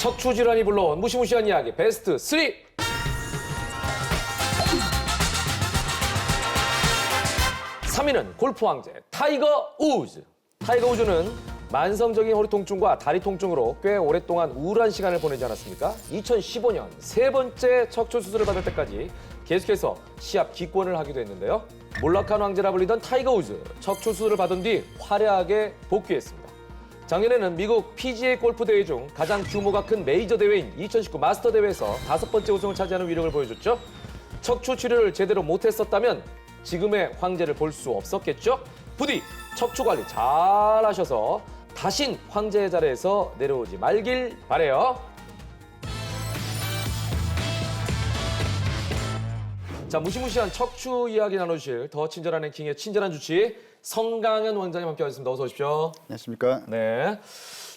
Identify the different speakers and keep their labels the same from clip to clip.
Speaker 1: 척추 질환이 불러온 무시무시한 이야기 베스트 3. 삼 3위는 골프 왕제 타이거 우즈. 타이거 우즈는 만성적인 허리 통증과 다리 통증으로 꽤 오랫동안 우울한 시간을 보내지 않았습니까? 2015년 세 번째 척추 수술을 받을 때까지 계속해서 시합 기권을 하기도 했는데요. 몰락한 왕제라 불리던 타이거 우즈, 척추 수술을 받은 뒤 화려하게 복귀했습니다. 작년에는 미국 PGA 골프 대회 중 가장 규모가 큰 메이저 대회인 2019 마스터 대회에서 5번째 우승을 차지하는 위력을 보여줬죠. 척추 치료를 제대로 못했었다면 지금의 황제를 볼 수 없었겠죠. 부디 척추 관리 잘 하셔서 다신 황제의 자리에서 내려오지 말길 바래요. 자, 무시무시한 척추 이야기 나눠주실 더 친절한 랭킹의 친절한 주치 성강현 원장님 함께하겠습니다. 어서 오십시오.
Speaker 2: 안녕하십니까.
Speaker 1: 네.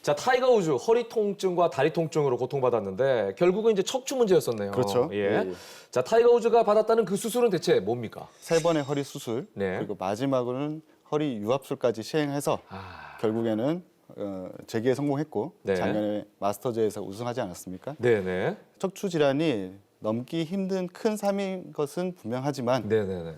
Speaker 1: 자, 타이거 우즈 허리 통증과 다리 통증으로 고통받았는데 결국은 이제 척추 문제였었네요.
Speaker 2: 그렇죠.
Speaker 1: 예.
Speaker 2: 예, 예.
Speaker 1: 자, 타이거 우즈가 받았다는 그 수술은 대체 뭡니까?
Speaker 2: 3번의 허리 수술,
Speaker 1: 네.
Speaker 2: 그리고 마지막으로는 허리 유압술까지 시행해서 결국에는 재기에 성공했고
Speaker 1: 네.
Speaker 2: 작년에 마스터즈에서 우승하지 않았습니까?
Speaker 1: 네네.
Speaker 2: 척추 질환이 넘기 힘든 큰 삶인 것은 분명하지만
Speaker 1: 네네네.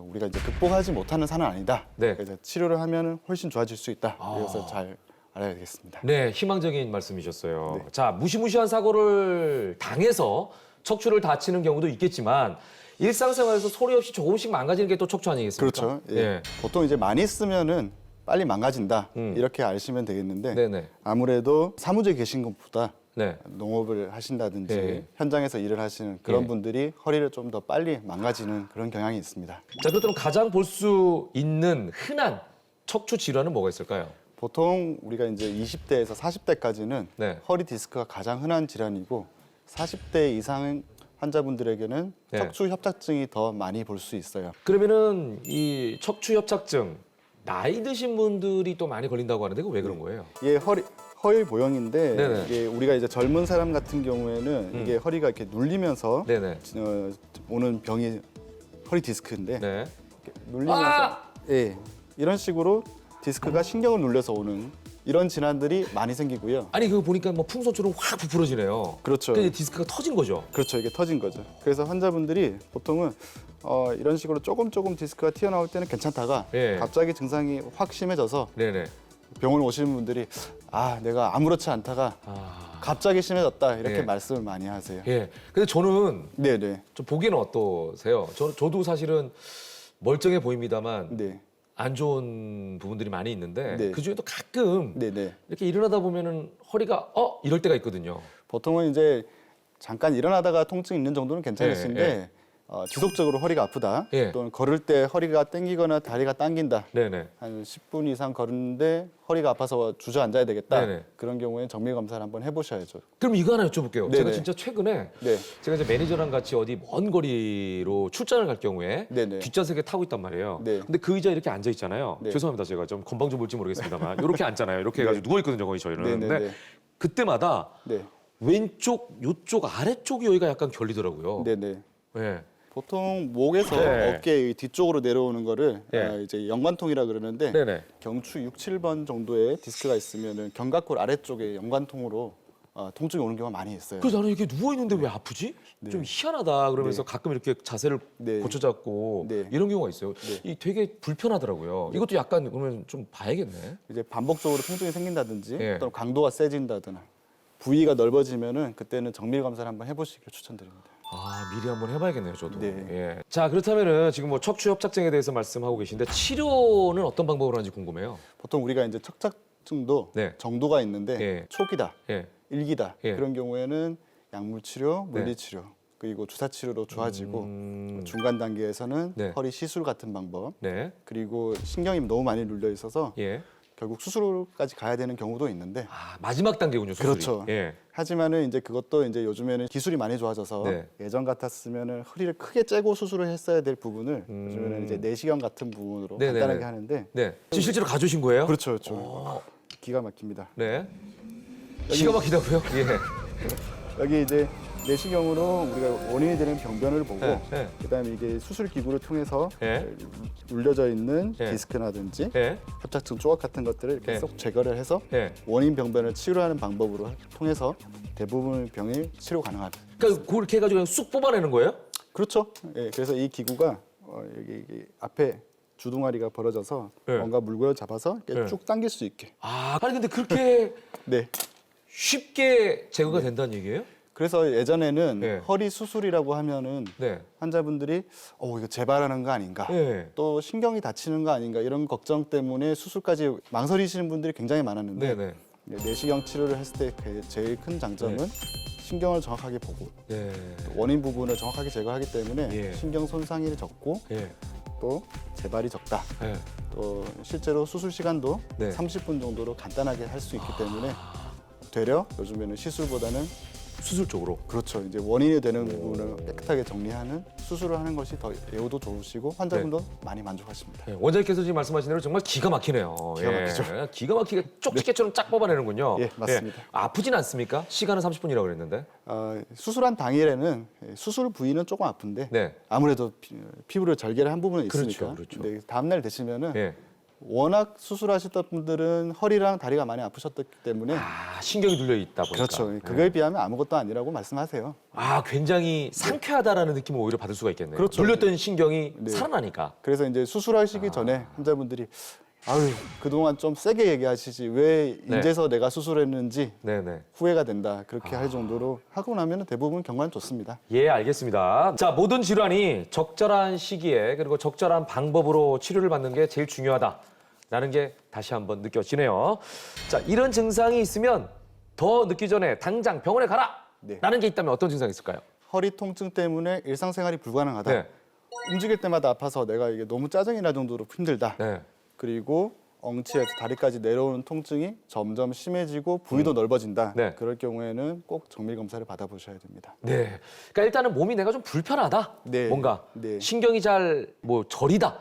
Speaker 2: 우리가 이제 극복하지 못하는 산은 아니다.
Speaker 1: 네.
Speaker 2: 그래서 치료를 하면 훨씬 좋아질 수 있다. 그래서 잘 알아야 되겠습니다.
Speaker 1: 네, 희망적인 말씀이셨어요.
Speaker 2: 네.
Speaker 1: 자, 무시무시한 사고를 당해서 척추를 다치는 경우도 있겠지만 일상생활에서 소리 없이 조금씩 망가지는 게 또 척추 아니겠습니까?
Speaker 2: 그렇죠. 예.
Speaker 1: 예.
Speaker 2: 보통 이제 많이 쓰면은 빨리 망가진다. 이렇게 아시면 되겠는데
Speaker 1: 네네.
Speaker 2: 아무래도 사무직에 계신 것보다
Speaker 1: 네.
Speaker 2: 농업을 하신다든지
Speaker 1: 예.
Speaker 2: 현장에서 일을 하시는 그런
Speaker 1: 예.
Speaker 2: 분들이 허리를 좀 더 빨리 망가지는 그런 경향이 있습니다.
Speaker 1: 자, 그렇다면 가장 볼 수 있는 흔한 척추 질환은 뭐가 있을까요?
Speaker 2: 보통 우리가 이제 20대에서 40대까지는
Speaker 1: 네.
Speaker 2: 허리 디스크가 가장 흔한 질환이고 40대 이상 환자분들에게는
Speaker 1: 네.
Speaker 2: 척추 협착증이 더 많이 볼 수 있어요.
Speaker 1: 그러면은 이 척추 협착증 나이 드신 분들이 또 많이 걸린다고 하는데 그거 왜 그런 거예요?
Speaker 2: 이게 허리 보형인데
Speaker 1: 네네.
Speaker 2: 이게 우리가 이제 젊은 사람 같은 경우에는 이게 허리가 이렇게 눌리면서
Speaker 1: 네네.
Speaker 2: 오는 병이 허리 디스크인데
Speaker 1: 네.
Speaker 2: 눌리면서 예 이런 식으로 디스크가 신경을 눌려서 오는 이런 질환들이 많이 생기고요.
Speaker 1: 아니 그거 보니까 뭐 풍선처럼 확 부풀어지네요.
Speaker 2: 그렇죠.
Speaker 1: 그러니까 디스크가 터진 거죠.
Speaker 2: 그렇죠. 이게 터진 거죠. 그래서 환자분들이 보통은 이런 식으로 조금 디스크가 튀어나올 때는 괜찮다가
Speaker 1: 예.
Speaker 2: 갑자기 증상이 확 심해져서
Speaker 1: 네네.
Speaker 2: 병원 오시는 분들이 내가 아무렇지 않다가 갑자기 심해졌다 이렇게
Speaker 1: 예.
Speaker 2: 말씀을 많이 하세요.
Speaker 1: 예. 근데 저는
Speaker 2: 네네.
Speaker 1: 좀 보기에는 어떠세요? 저도 사실은 멀쩡해 보입니다만
Speaker 2: 네.
Speaker 1: 안 좋은 부분들이 많이 있는데
Speaker 2: 네.
Speaker 1: 그 중에도 가끔
Speaker 2: 네네.
Speaker 1: 이렇게 일어나다 보면은 허리가 이럴 때가 있거든요.
Speaker 2: 보통은 이제 잠깐 일어나다가 통증이 있는 정도는 괜찮으신데
Speaker 1: 예.
Speaker 2: 지속적으로 허리가 아프다.
Speaker 1: 예.
Speaker 2: 또는 걸을 때 허리가 땡기거나 다리가 당긴다.
Speaker 1: 네네.
Speaker 2: 한 10분 이상 걸었는데 허리가 아파서 주저앉아야 되겠다.
Speaker 1: 네네.
Speaker 2: 그런 경우에 정밀 검사를 한번 해보셔야죠.
Speaker 1: 그럼 이거 하나 여쭤볼게요. 제가
Speaker 2: 네네.
Speaker 1: 진짜 최근에
Speaker 2: 네.
Speaker 1: 제가 이제 매니저랑 같이 어디 먼 거리로 출장을 갈 경우에
Speaker 2: 네네.
Speaker 1: 뒷좌석에 타고 있단 말이에요.
Speaker 2: 네.
Speaker 1: 근데 그 의자에 이렇게 앉아 있잖아요.
Speaker 2: 네.
Speaker 1: 죄송합니다. 제가 좀 건방 좀 볼지 모르겠습니다만 이렇게 앉잖아요. 이렇게 해가지고 누워 있거든요. 거의 저희는.
Speaker 2: 네네네.
Speaker 1: 근데 그때마다
Speaker 2: 네.
Speaker 1: 왼쪽, 요쪽, 아래쪽 여기가 약간 결리더라고요.
Speaker 2: 네네.
Speaker 1: 네.
Speaker 2: 보통 목에서
Speaker 1: 네.
Speaker 2: 어깨 뒤쪽으로 내려오는 거를
Speaker 1: 네.
Speaker 2: 이제 연관통이라 그러는데
Speaker 1: 네네.
Speaker 2: 경추 6, 7번 정도의 디스크가 있으면은 견갑골 아래쪽에 연관통으로 통증이 오는 경우가 많이 있어요.
Speaker 1: 그래서 나는 이렇게 누워 있는데 왜 아프지? 좀 희한하다 그러면서 가끔 이렇게 자세를
Speaker 2: 네.
Speaker 1: 고쳐 잡고
Speaker 2: 네.
Speaker 1: 이런 경우가 있어요. 이 되게 불편하더라고요. 이것도 약간 그러면 좀 봐야겠네.
Speaker 2: 이제 반복적으로 통증이 생긴다든지
Speaker 1: 예.
Speaker 2: 또는 강도가 세진다거나 부위가 넓어지면은 그때는 정밀 검사를 한번 해보시길 추천드립니다.
Speaker 1: 미리 한번 해봐야겠네요, 저도.
Speaker 2: 네.
Speaker 1: 예. 자, 그렇다면은 지금 뭐 척추 협착증에 대해서 말씀하고 계신데 치료는 어떤 방법으로 하는지 궁금해요.
Speaker 2: 보통 우리가 이제 척착증도
Speaker 1: 네.
Speaker 2: 정도가 있는데
Speaker 1: 예.
Speaker 2: 초기다,
Speaker 1: 예.
Speaker 2: 일기다
Speaker 1: 예.
Speaker 2: 그런 경우에는 약물 치료, 물리 치료 그리고 주사 치료로 좋아지고 중간 단계에서는
Speaker 1: 네.
Speaker 2: 허리 시술 같은 방법
Speaker 1: 네.
Speaker 2: 그리고 신경이 너무 많이 눌려 있어서
Speaker 1: 예.
Speaker 2: 결국 수술까지 가야 되는 경우도 있는데
Speaker 1: 마지막 단계군요, 수술이.
Speaker 2: 그렇죠.
Speaker 1: 예.
Speaker 2: 하지만은 이제 그것도 이제 요즘에는 기술이 많이 좋아져서
Speaker 1: 네.
Speaker 2: 예전 같았으면은 허리를 크게 째고 수술을 했어야 될 부분을 요즘에는 이제 내시경 같은 부분으로
Speaker 1: 네네네.
Speaker 2: 간단하게 하는데
Speaker 1: 네. 지금 실제로 가져오신 거예요?
Speaker 2: 그렇죠, 그렇죠. 기가 막힙니다.
Speaker 1: 네. 기가 막히다고요? 예.
Speaker 2: 여기 이제 내시경으로 우리가 원인이 되는 병변을 보고
Speaker 1: 네, 네.
Speaker 2: 그다음에 이게 수술 기구를 통해서
Speaker 1: 네.
Speaker 2: 눌려져 있는
Speaker 1: 네.
Speaker 2: 디스크라든지
Speaker 1: 예.
Speaker 2: 협착증 조각 같은 것들을 이렇게
Speaker 1: 네.
Speaker 2: 쏙 제거를 해서
Speaker 1: 예.
Speaker 2: 원인 병변을 치료하는 방법으로 통해서 대부분 병이 치료 가능합니다.
Speaker 1: 그러니까 그렇게 해가지고 그냥 쑥 뽑아내는 거예요?
Speaker 2: 그렇죠. 예, 그래서 이 기구가 여기 앞에 주둥아리가 벌어져서
Speaker 1: 네.
Speaker 2: 뭔가 물건을 잡아서 이렇게
Speaker 1: 네.
Speaker 2: 쭉 당길 수 있게.
Speaker 1: 아, 아니 근데 그렇게
Speaker 2: 네.
Speaker 1: 쉽게 제거가 된다는 얘기예요?
Speaker 2: 그래서 예전에는
Speaker 1: 네.
Speaker 2: 허리 수술이라고 하면은
Speaker 1: 네.
Speaker 2: 환자분들이 이거 재발하는 거 아닌가,
Speaker 1: 네.
Speaker 2: 또 신경이 다치는 거 아닌가 이런 걱정 때문에 수술까지 망설이시는 분들이 굉장히 많았는데
Speaker 1: 네, 네.
Speaker 2: 내시경 치료를 했을 때 제일 큰 장점은
Speaker 1: 네.
Speaker 2: 신경을 정확하게 보고
Speaker 1: 예.
Speaker 2: 원인 부분을 정확하게 제거하기 때문에
Speaker 1: 예.
Speaker 2: 신경 손상이 적고
Speaker 1: 예.
Speaker 2: 또 재발이 적다.
Speaker 1: 예.
Speaker 2: 또 실제로 수술 시간도
Speaker 1: 네.
Speaker 2: 30분 정도로 간단하게 할 수 있기 때문에 되려 요즘에는 시술보다는
Speaker 1: 수술 쪽으로.
Speaker 2: 그렇죠. 이제 원인이 되는 부분을 깨끗하게 정리하는 수술을 하는 것이 더 예후도 좋으시고 환자분도 많이 만족하십니다.
Speaker 1: 예, 원장님께서 지금 말씀하신 대로 정말 기가 막히네요.
Speaker 2: 기가
Speaker 1: 예.
Speaker 2: 막히죠.
Speaker 1: 기가 막히게 쪽지게처럼 쫙 뽑아내는군요.
Speaker 2: 예, 맞습니다.
Speaker 1: 아프진 않습니까? 시간은 30분이라고 그랬는데.
Speaker 2: 수술한 당일에는 수술 부위는 조금 아픈데
Speaker 1: 네.
Speaker 2: 아무래도 피부를 절개를 한 부분은 있으니까.
Speaker 1: 그렇죠.
Speaker 2: 근데 다음날 되시면은
Speaker 1: 예.
Speaker 2: 워낙 수술하셨던 분들은 허리랑 다리가 많이 아프셨기 때문에
Speaker 1: 아, 신경이 눌려 있다 보니까.
Speaker 2: 그렇죠.
Speaker 1: 예.
Speaker 2: 그거에 비하면 아무것도 아니라고 말씀하세요.
Speaker 1: 아, 굉장히 상쾌하다라는 느낌을 오히려 받을 수가 있겠네요.
Speaker 2: 그렇죠.
Speaker 1: 눌렸던 신경이
Speaker 2: 네.
Speaker 1: 살아나니까.
Speaker 2: 그래서 이제 수술하시기 전에 환자분들이 아유 그동안 좀 세게 얘기하시지 왜
Speaker 1: 네.
Speaker 2: 이제서 내가 수술했는지
Speaker 1: 네네.
Speaker 2: 후회가 된다 그렇게 할 정도로 하고 나면 대부분 경과는 좋습니다.
Speaker 1: 예, 알겠습니다. 자, 모든 질환이 적절한 시기에 그리고 적절한 방법으로 치료를 받는 게 제일 중요하다라는 게 다시 한번 느껴지네요. 자, 이런 증상이 있으면 더 늦기 전에 당장 병원에 가라!
Speaker 2: 네.
Speaker 1: 라는 게 있다면 어떤 증상이 있을까요?
Speaker 2: 허리 통증 때문에 일상생활이 불가능하다.
Speaker 1: 네.
Speaker 2: 움직일 때마다 아파서 내가 이게 너무 짜증이 날 정도로 힘들다.
Speaker 1: 네.
Speaker 2: 그리고 엉치에서 다리까지 내려오는 통증이 점점 심해지고 부위도 넓어진다.
Speaker 1: 네.
Speaker 2: 그럴 경우에는 꼭 정밀 검사를 받아보셔야 됩니다.
Speaker 1: 네. 그러니까 일단은 몸이 내가 좀 불편하다.
Speaker 2: 네.
Speaker 1: 뭔가
Speaker 2: 네.
Speaker 1: 신경이 잘 뭐 저리다.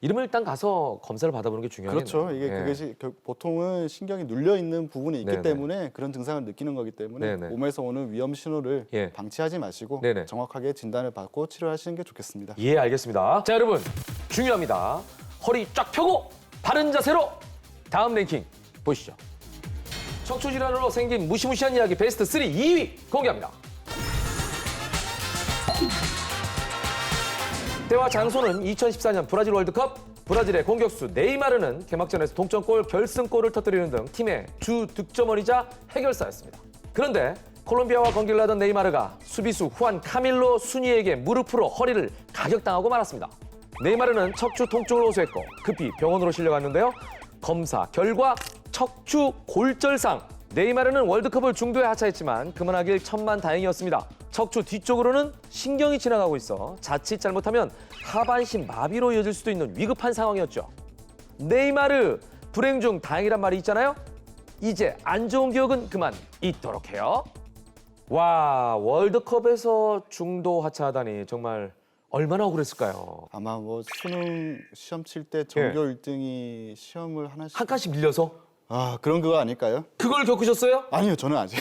Speaker 1: 이러면 일단 가서 검사를 받아보는 게 중요하겠네요.
Speaker 2: 그렇죠. 이게
Speaker 1: 예.
Speaker 2: 그것이 보통은 신경이 눌려 있는 부분이 있기
Speaker 1: 네네.
Speaker 2: 때문에 그런 증상을 느끼는 거기 때문에
Speaker 1: 네네.
Speaker 2: 몸에서 오는 위험 신호를
Speaker 1: 예.
Speaker 2: 방치하지 마시고
Speaker 1: 네네.
Speaker 2: 정확하게 진단을 받고 치료하시는 게 좋겠습니다.
Speaker 1: 예, 알겠습니다. 자, 여러분 중요합니다. 허리 쫙 펴고 바른 자세로 다음 랭킹 보시죠. 척추 질환으로 생긴 무시무시한 이야기 베스트 3 2위 공개합니다. 때와 장소는 2014년 브라질 월드컵. 브라질의 공격수 네이마르는 개막전에서 동점골, 결승골을 터뜨리는 등 팀의 주 득점원이자 해결사였습니다. 그런데 콜롬비아와 경기를 하던 네이마르가 수비수 후안 카밀로 순이에게 무릎으로 허리를 가격당하고 말았습니다. 네이마르는 척추 통증을 호소했고 급히 병원으로 실려갔는데요. 검사 결과 척추 골절상. 네이마르는 월드컵을 중도에 하차했지만 그만하길 천만다행이었습니다. 척추 뒤쪽으로는 신경이 지나가고 있어 자칫 잘못하면 하반신 마비로 이어질 수도 있는 위급한 상황이었죠. 네이마르 불행 중 다행이란 말이 있잖아요. 이제 안 좋은 기억은 그만 잊도록 해요. 와, 월드컵에서 중도 하차하다니 정말 얼마나 억울했을까요?
Speaker 2: 아마 뭐 수능 시험 칠 때 전교 1등이 시험을 하나씩
Speaker 1: 한 칸씩 밀려서
Speaker 2: 그런 거 아닐까요?
Speaker 1: 그걸 겪으셨어요?
Speaker 2: 아니요, 저는 아직.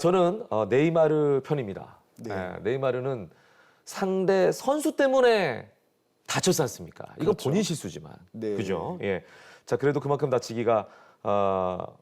Speaker 1: 저는 네이마르 편입니다.
Speaker 2: 네.
Speaker 1: 네이마르는 상대 선수 때문에 다쳤지 않습니까? 이거
Speaker 2: 그렇죠.
Speaker 1: 본인 실수지만,
Speaker 2: 네.
Speaker 1: 그죠? 예. 자, 그래도 그만큼 다치기가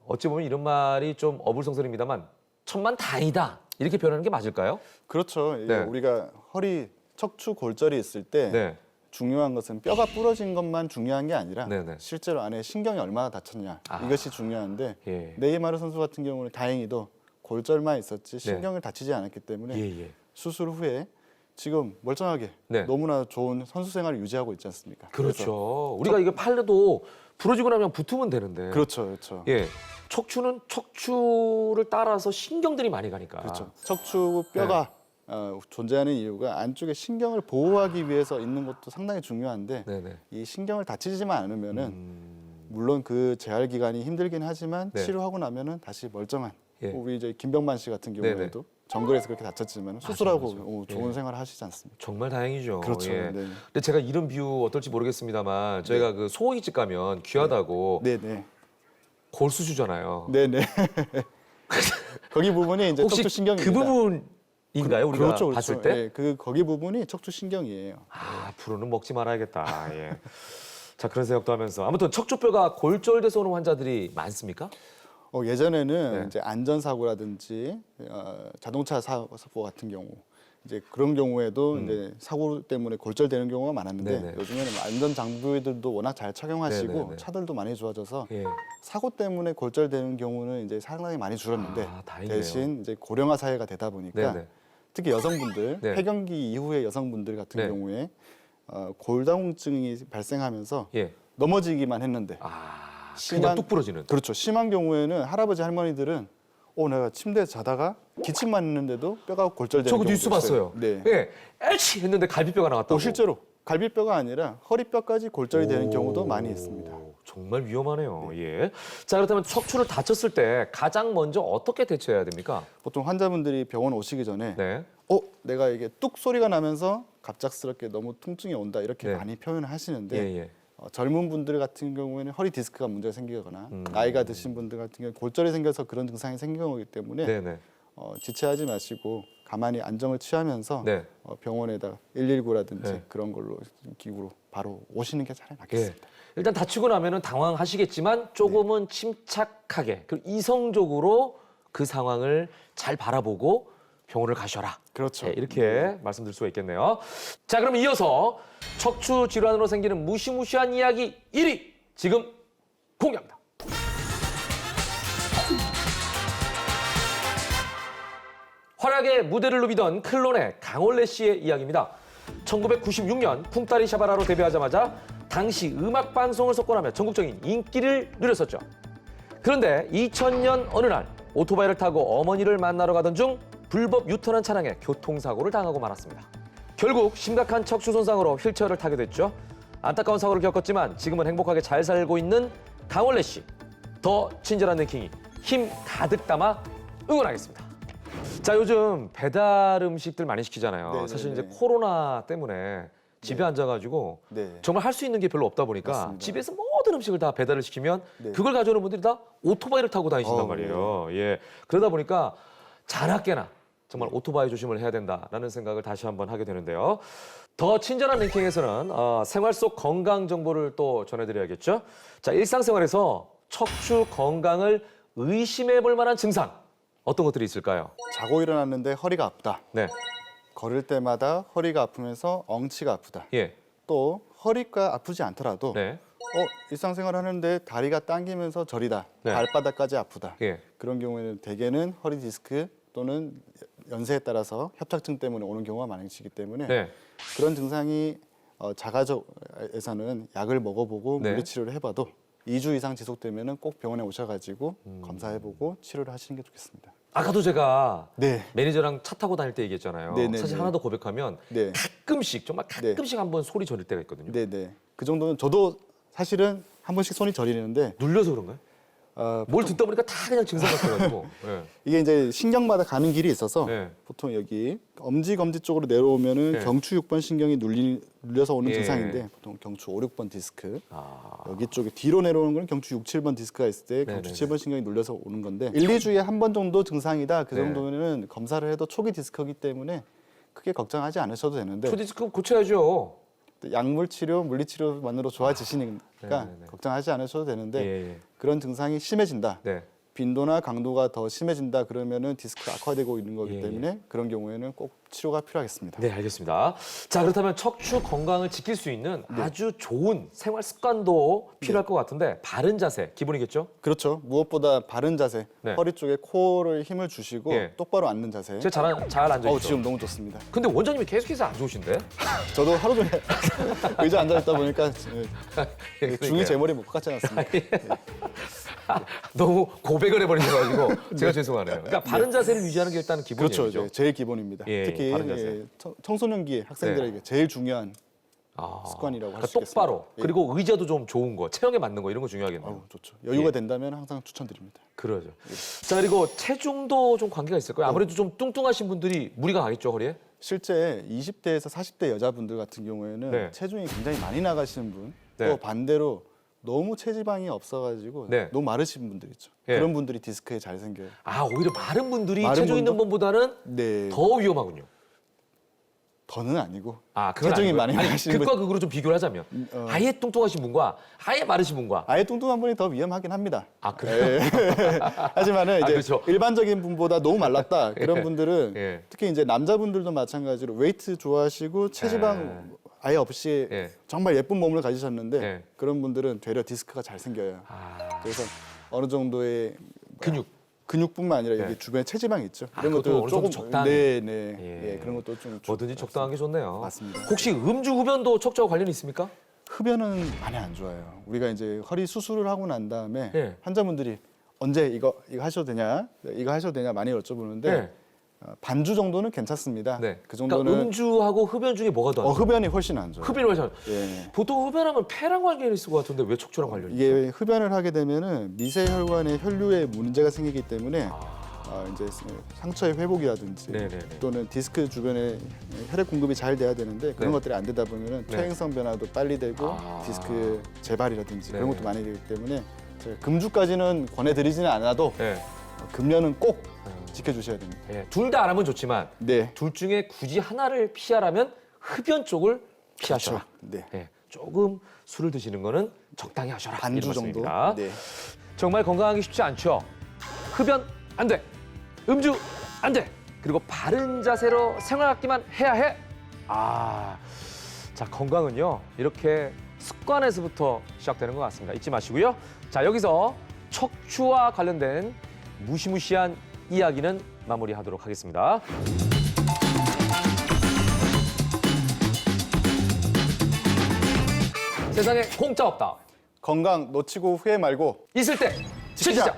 Speaker 1: 어찌 보면 이런 말이 좀 어불성설입니다만 천만다행이다 이렇게 표현하는 게 맞을까요?
Speaker 2: 그렇죠. 이게
Speaker 1: 네.
Speaker 2: 우리가 허리 척추 골절이 있을 때
Speaker 1: 네.
Speaker 2: 중요한 것은 뼈가 부러진 것만 중요한 게 아니라
Speaker 1: 네네.
Speaker 2: 실제로 안에 신경이 얼마나 다쳤냐 이것이 중요한데
Speaker 1: 예.
Speaker 2: 네이마르 선수 같은 경우는 다행히도 골절만 있었지 신경을 다치지 않았기 때문에
Speaker 1: 예.
Speaker 2: 수술 후에 지금 멀쩡하게
Speaker 1: 네.
Speaker 2: 너무나 좋은 선수 생활을 유지하고 있지 않습니까?
Speaker 1: 그렇죠. 우리가 이게 팔도 부러지고 나면 붙으면 되는데.
Speaker 2: 그래서 그렇죠.
Speaker 1: 예. 척추는 척추를 따라서 신경들이 많이 가니까.
Speaker 2: 그렇죠. 척추 뼈가 존재하는 이유가 안쪽에 신경을 보호하기 위해서 있는 것도 상당히 중요한데
Speaker 1: 네네.
Speaker 2: 이 신경을 다치지만 않으면은 물론 그 재활 기간이 힘들긴 하지만
Speaker 1: 네.
Speaker 2: 치료하고 나면은 다시 멀쩡한
Speaker 1: 예.
Speaker 2: 우리 이제 김병만 씨 같은 경우에도 정글에서 그렇게 다쳤지만 수술하고 좋은 생활을 하시지 않습니까?
Speaker 1: 정말 다행이죠.
Speaker 2: 그렇죠.
Speaker 1: 예.
Speaker 2: 네.
Speaker 1: 근데 제가 이런 비유 어떨지 모르겠습니다만 저희가 그 소고기집 가면 귀하다고
Speaker 2: 네네.
Speaker 1: 골수 주잖아요.
Speaker 2: 네네. 거기 부분이 이제 척추 신경입니다.
Speaker 1: 그 부분 인가요? 우리가
Speaker 2: 그렇죠, 그렇죠.
Speaker 1: 봤을 때?
Speaker 2: 예, 거기 부분이 척추신경이에요.
Speaker 1: 아, 앞으로는 먹지 말아야겠다. 예. 자, 그런 생각도 하면서 아무튼 척추뼈가 골절돼서 오는 환자들이 많습니까?
Speaker 2: 예전에는
Speaker 1: 네.
Speaker 2: 이제 안전사고라든지 자동차 사고 같은 경우 이제 그런 경우에도 이제 사고 때문에 골절되는 경우가 많았는데
Speaker 1: 네네.
Speaker 2: 요즘에는 안전 장비들도 워낙 잘 착용하시고
Speaker 1: 네네네.
Speaker 2: 차들도 많이 좋아져서
Speaker 1: 예.
Speaker 2: 사고 때문에 골절되는 경우는 이제 상당히 많이 줄었는데
Speaker 1: 아, 다행이네요.
Speaker 2: 대신 이제 고령화 사회가 되다 보니까
Speaker 1: 네네.
Speaker 2: 특히 여성분들
Speaker 1: 네.
Speaker 2: 폐경기 이후의 여성분들 같은
Speaker 1: 네.
Speaker 2: 경우에 골다공증이 발생하면서
Speaker 1: 예.
Speaker 2: 넘어지기만 했는데
Speaker 1: 아,
Speaker 2: 심한-
Speaker 1: 그냥 뚝 부러지는.
Speaker 2: 그렇죠. 심한 경우에는 할아버지 할머니들은 내가 침대에서 자다가 기침만 했는데도 뼈가 골절되는
Speaker 1: 저거
Speaker 2: 경우도
Speaker 1: 뉴스
Speaker 2: 있어요.
Speaker 1: 봤어요.
Speaker 2: 네.
Speaker 1: 예. 엘치 했는데 갈비뼈가 나왔다고.
Speaker 2: 실제로 갈비뼈가 아니라 허리뼈까지 골절이 되는
Speaker 1: 오,
Speaker 2: 경우도 많이 있습니다.
Speaker 1: 정말 위험하네요. 예. 자, 그렇다면 척추를 다쳤을 때 가장 먼저 어떻게 대처해야 됩니까?
Speaker 2: 보통 환자분들이 병원 오시기 전에
Speaker 1: 네.
Speaker 2: 내가 이게 뚝 소리가 나면서 갑작스럽게 너무 통증이 온다 이렇게
Speaker 1: 네.
Speaker 2: 많이 표현을 하시는데
Speaker 1: 예, 예.
Speaker 2: 젊은 분들 같은 경우에는 허리 디스크가 문제가 생기거나 나이가 드신 분들 같은 경우 골절이 생겨서 그런 증상이 생기는 거기 때문에
Speaker 1: 네, 네.
Speaker 2: 지체하지 마시고 가만히 안정을 취하면서
Speaker 1: 네.
Speaker 2: 병원에다 119라든지
Speaker 1: 네.
Speaker 2: 그런 걸로 기구로 바로 오시는 게 잘
Speaker 1: 예.
Speaker 2: 낫겠습니다.
Speaker 1: 일단 다치고 나면은 당황하시겠지만 조금은 침착하게 그리고 이성적으로 그 상황을 잘 바라보고 병원을 가셔라.
Speaker 2: 그렇죠.
Speaker 1: 예, 이렇게 말씀드릴 수가 있겠네요. 자, 그럼 이어서 척추 질환으로 생기는 무시무시한 이야기 1위 지금 공개합니다. 활약의 무대를 누비던 클론의 강원래 씨의 이야기입니다. 1996년 쿵따리 샤바라로 데뷔하자마자 당시 음악 방송을 석권하며 전국적인 인기를 누렸었죠. 그런데 2000년 어느 날 오토바이를 타고 어머니를 만나러 가던 중 불법 유턴한 차량에 교통사고를 당하고 말았습니다. 결국 심각한 척추 손상으로 휠체어를 타게 됐죠. 안타까운 사고를 겪었지만 지금은 행복하게 잘 살고 있는 강원래 씨. 더 친절한 랭킹이 힘 가득 담아 응원하겠습니다. 자, 요즘 배달 음식들 많이 시키잖아요.
Speaker 2: 네네네.
Speaker 1: 사실 이제 코로나 때문에 집에 앉아가지고
Speaker 2: 네.
Speaker 1: 정말 할 수 있는 게 별로 없다 보니까
Speaker 2: 맞습니다.
Speaker 1: 집에서 모든 음식을 다 배달을 시키면
Speaker 2: 네.
Speaker 1: 그걸 가져오는 분들이 다 오토바이를 타고 다니신단
Speaker 2: 네.
Speaker 1: 말이에요. 예. 그러다 보니까 자나깨나 정말 오토바이 조심을 해야 된다라는 생각을 다시 한번 하게 되는데요. 더 친절한 랭킹에서는 생활 속 건강 정보를 또 전해드려야겠죠. 자, 일상생활에서 척추 건강을 의심해 볼 만한 증상 어떤 것들이 있을까요?
Speaker 2: 자고 일어났는데 허리가 아프다.
Speaker 1: 네.
Speaker 2: 걸을 때마다 허리가 아프면서 엉치가 아프다.
Speaker 1: 예.
Speaker 2: 또 허리가 아프지 않더라도
Speaker 1: 네.
Speaker 2: 일상생활 하는데 다리가 당기면서 저리다.
Speaker 1: 네.
Speaker 2: 발바닥까지 아프다.
Speaker 1: 예.
Speaker 2: 그런 경우에는 대개는 허리 디스크 또는 연세에 따라서 협착증 때문에 오는 경우가 많으시기 때문에
Speaker 1: 네.
Speaker 2: 그런 증상이 자가적에서는 약을 먹어보고
Speaker 1: 네.
Speaker 2: 물리치료를 해봐도 2주 이상 지속되면은 꼭 병원에 오셔가지고 검사해보고 치료를 하시는 게 좋겠습니다.
Speaker 1: 아까도 제가
Speaker 2: 네.
Speaker 1: 매니저랑 차 타고 다닐 때 얘기했잖아요.
Speaker 2: 네네네.
Speaker 1: 사실 하나 더 고백하면
Speaker 2: 네.
Speaker 1: 가끔씩 정말 가끔씩 한번 소리 저릴 때가 있거든요.
Speaker 2: 네네. 그 정도는 저도 사실은 한 번씩 손이 저리는데
Speaker 1: 눌려서 그런가요? 뭘 듣다 보니까 다 그냥 증상 같아가지고. 예.
Speaker 2: 이게 이제 신경마다 가는 길이 있어서
Speaker 1: 네.
Speaker 2: 보통 여기 엄지 검지 쪽으로 내려오면은
Speaker 1: 네.
Speaker 2: 경추 6번 신경이 눌려서 오는
Speaker 1: 예.
Speaker 2: 증상인데 보통 경추 5, 6번 디스크
Speaker 1: 아,
Speaker 2: 여기 쪽에 뒤로 내려오는 건 경추 6, 7번 디스크가 있을 때 경추
Speaker 1: 네네네.
Speaker 2: 7번 신경이 눌려서 오는 건데 1, 2주에 한 번 정도 증상이다. 그
Speaker 1: 네.
Speaker 2: 정도면은 검사를 해도 초기 디스크이기 때문에 크게 걱정하지 않으셔도 되는데
Speaker 1: 초디스크 고쳐야죠.
Speaker 2: 약물 치료, 물리 치료만으로 좋아지시니까
Speaker 1: 네네네.
Speaker 2: 걱정하지 않으셔도 되는데
Speaker 1: 예.
Speaker 2: 그런 증상이 심해진다.
Speaker 1: 네.
Speaker 2: 빈도나 강도가 더 심해진다 그러면은 디스크가 악화되고 있는 거기
Speaker 1: 예,
Speaker 2: 때문에 그런 경우에는 꼭 치료가 필요하겠습니다.
Speaker 1: 네, 알겠습니다. 자, 그렇다면 척추 건강을 지킬 수 있는 아주 좋은 생활 습관도 필요할 것 같은데 바른 자세 기본이겠죠?
Speaker 2: 그렇죠. 무엇보다 바른 자세,
Speaker 1: 네.
Speaker 2: 허리 쪽에 코를 힘을 주시고
Speaker 1: 예.
Speaker 2: 똑바로 앉는 자세.
Speaker 1: 제가 잘 앉아 있죠.
Speaker 2: 지금 너무 좋습니다.
Speaker 1: 근데 원장님이 계속해서 안 좋으신데?
Speaker 2: 저도 하루 종일 의자 앉아 있다 보니까
Speaker 1: 그러니까요.
Speaker 2: 중이 제 머리 못 같지 않습니까?
Speaker 1: 너무 고백을 해버리셔가지고 제가 죄송하네요. 그러니까 바른 자세를 유지하는 게 일단 기본이죠.
Speaker 2: 그렇죠. 네, 제일 기본입니다.
Speaker 1: 예,
Speaker 2: 특히
Speaker 1: 바른 자세.
Speaker 2: 청소년기 학생들에게 제일 중요한
Speaker 1: 아,
Speaker 2: 습관이라고 할
Speaker 1: 그러니까
Speaker 2: 수 있겠습니다.
Speaker 1: 똑바로
Speaker 2: 예.
Speaker 1: 그리고 의자도 좀 좋은 거, 체형에 맞는 거 이런 거 중요하겠네요.
Speaker 2: 좋죠. 여유가
Speaker 1: 예.
Speaker 2: 된다면 항상 추천드립니다.
Speaker 1: 그러죠. 자, 그리고 체중도 좀 관계가 있을 거예요. 아무래도 좀 뚱뚱하신 분들이 무리가 가겠죠, 허리에?
Speaker 2: 실제 20대에서 40대 여자분들 같은 경우에는
Speaker 1: 네.
Speaker 2: 체중이 굉장히 많이 나가시는 분,
Speaker 1: 네.
Speaker 2: 또 반대로 너무 체지방이 없어가지고
Speaker 1: 네.
Speaker 2: 너무 마르신 분들 있죠.
Speaker 1: 예.
Speaker 2: 그런 분들이 디스크에 잘 생겨요.
Speaker 1: 아, 오히려 마른 분들이
Speaker 2: 마른
Speaker 1: 체중 있는
Speaker 2: 분도?
Speaker 1: 분보다는
Speaker 2: 네,
Speaker 1: 더 위험하군요.
Speaker 2: 더는 아니고
Speaker 1: 그건
Speaker 2: 체중이
Speaker 1: 아니고요.
Speaker 2: 많이
Speaker 1: 아니,
Speaker 2: 나시는
Speaker 1: 극과
Speaker 2: 분,
Speaker 1: 극으로 좀 비교를 하자면 아예 뚱뚱하신 분과 아예 마르신 분과
Speaker 2: 아예 뚱뚱한 분이 더 위험하긴 합니다.
Speaker 1: 아, 그래요?
Speaker 2: 하지만은 이제
Speaker 1: 그렇죠.
Speaker 2: 일반적인 분보다 너무 말랐다 그런 분들은
Speaker 1: 예.
Speaker 2: 특히 이제 남자분들도 마찬가지로 웨이트 좋아하시고 체지방 아예 없이
Speaker 1: 예.
Speaker 2: 정말 예쁜 몸을 가지셨는데
Speaker 1: 예.
Speaker 2: 그런 분들은 되려 디스크가 잘 생겨요.
Speaker 1: 아,
Speaker 2: 그래서 어느 정도의
Speaker 1: 근육.
Speaker 2: 근육뿐만 아니라
Speaker 1: 예.
Speaker 2: 여기 주변에 체지방이 있죠.
Speaker 1: 아, 그것도 어느 정도 적당히.
Speaker 2: 네.
Speaker 1: 예.
Speaker 2: 예, 그런 것도 좀
Speaker 1: 뭐든지 적당한 게 좋네요.
Speaker 2: 맞습니다.
Speaker 1: 혹시 음주 흡연도 척추와 관련이 있습니까?
Speaker 2: 흡연은 많이 안 좋아요. 우리가 이제 허리 수술을 하고 난 다음에
Speaker 1: 예.
Speaker 2: 환자분들이 언제 이거 하셔도 되냐, 이거 하셔도 되냐 많이 여쭤보는데
Speaker 1: 네.
Speaker 2: 반주 정도는 괜찮습니다.
Speaker 1: 네.
Speaker 2: 그 정도는
Speaker 1: 그러니까 음주하고 흡연 중에 뭐가 더 안 좋아요?
Speaker 2: 흡연이 훨씬 안 좋아요.
Speaker 1: 흡연이 훨씬
Speaker 2: 예.
Speaker 1: 보통 흡연하면 폐랑 관련이 있을 것 같은데 왜 척추랑 관련이 있죠?
Speaker 2: 이게 흡연을 하게 되면은 미세혈관의 혈류에 문제가 생기기 때문에 이제 상처의 회복이라든지
Speaker 1: 네네네.
Speaker 2: 또는 디스크 주변에 혈액 공급이 잘 돼야 되는데 그런
Speaker 1: 네.
Speaker 2: 것들이 안 되다 보면은
Speaker 1: 네.
Speaker 2: 퇴행성 변화도 빨리 되고 디스크 재발이라든지 그런
Speaker 1: 네네.
Speaker 2: 것도 많이 되기 때문에 제가 금주까지는 권해드리지는 않아도
Speaker 1: 네.
Speaker 2: 금연은 꼭 지켜주셔야 됩니다.
Speaker 1: 네. 둘 다 안 하면 좋지만
Speaker 2: 네.
Speaker 1: 둘 중에 굳이 하나를 피하라면 흡연 쪽을 피하셔라.
Speaker 2: 네.
Speaker 1: 네. 조금 술을 드시는 거는 적당히 하셔라.
Speaker 2: 반주
Speaker 1: 이런
Speaker 2: 정도.
Speaker 1: 말씀입니다.
Speaker 2: 네.
Speaker 1: 정말 건강하기 쉽지 않죠. 흡연 안 돼. 음주 안 돼. 그리고 바른 자세로 생활하기만 해야 해. 자, 건강은요. 이렇게 습관에서부터 시작되는 것 같습니다. 잊지 마시고요. 자, 여기서 척추와 관련된 무시무시한 이야기는 마무리하도록 하겠습니다. 세상에 공짜 없다.
Speaker 2: 건강 놓치고 후회 말고
Speaker 1: 있을 때 지키자.